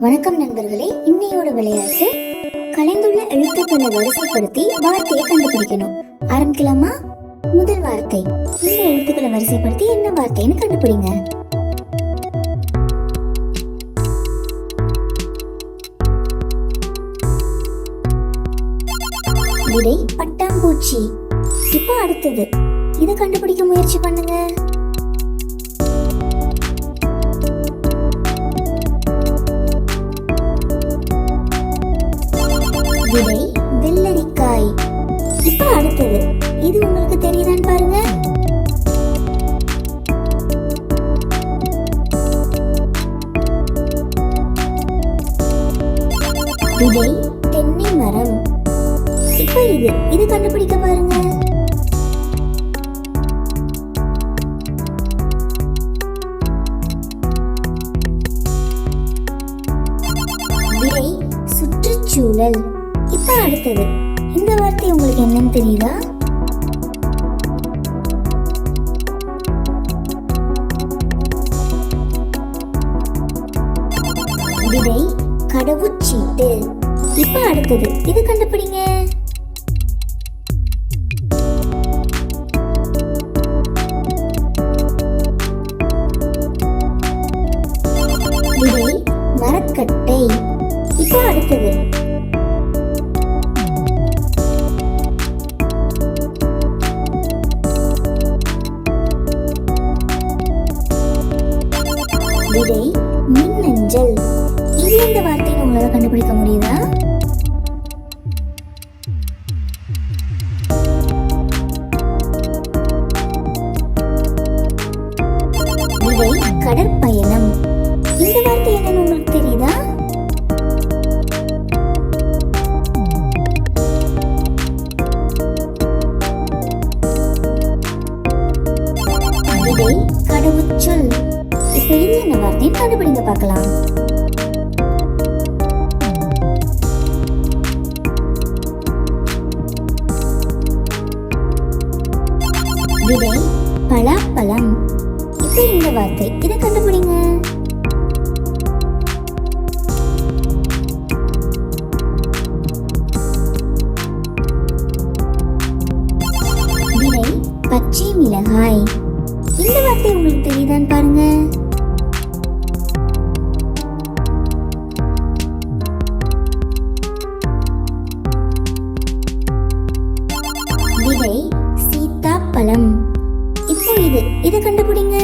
வணக்கம் நண்பர்களே, இன்னையோட விளையாட்டு கலைந்துள்ள எழுத்துக்களை வரிசைப்படுத்தி வார்த்தையை கண்டுபிடிக்கணும். ஆரம்பிக்கலாமா? முதல் வார்த்தை. இந்த எழுத்துக்களை வரிசைப்படுத்தி என்ன வார்த்தைன்னு கண்டுபிடிங்க. விடை பட்டாம்பூச்சி. இப்ப அடுத்தது, இதை கண்டுபிடிக்க முயற்சி பண்ணுங்க. விடை வெள்ளரிக்காய். இப்ப அடுத்தது, இது உங்களுக்கு தெரியுதான்னு பாருங்க. விடை தென்னை மரம். இப்ப இது கண்டுபிடிக்க பாருங்க. விடை சுற்றுச்சூழல். இப்ப அடுத்தது, இந்த வார்த்தை உங்களுக்கு என்னன்னு தெரியுதா? விடை கடவுச்சீட்டு. இப்ப அடுத்தது, இது கண்டுபிடிங்க. விடை மரக்கட்டை. இப்ப அடுத்தது, விடை மின்னஞ்சல். இது எந்த வார்த்தைன்னு உங்களால கண்டுபிடிக்க முடியுதா? விடை கடற்பயணம். இந்த வார்த்தை என்னன்னு உங்களுக்கு தெரியுதா? விடை கடவுச்சொல். இப்ப இது என்ன வார்த்தைன்னு கண்டுபிடிங்க பார்க்கலாம். விடை பலாப்பழம். இப்ப இந்த வார்த்தை, இதை கண்டுபிடிங்க. விடை பச்சை மிளகாய். இந்த வார்த்தை உங்களுக்கு தெரியுதான்னு பாருங்க. விடை சீத்தாப்பழம். இப்போ இதை கண்டுபிடிங்க.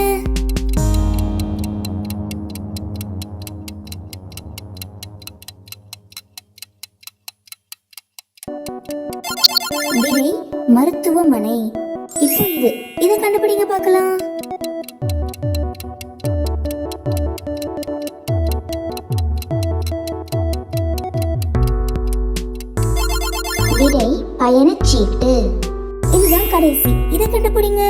விடை மருத்துவமனை. இப்போ இதை கண்டுபிடிங்க பார்க்கலாம். விடை பயணச்சீட்டு. இதுதான் கடைசி, இதை கண்டுபிடிங்க.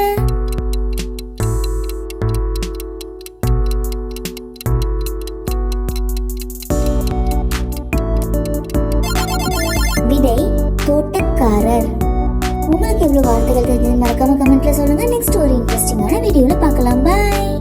விடை தோட்டக்காரர். உங்களுக்கு எவ்வளவு வார்த்தைகள் தெரிஞ்சது மறக்காம கமெண்ட்ல சொல்லுங்க. நெக்ஸ்ட் ஒரு இன்ட்ரெஸ்டிங்கான வீடியோல பார்க்கலாம். பை.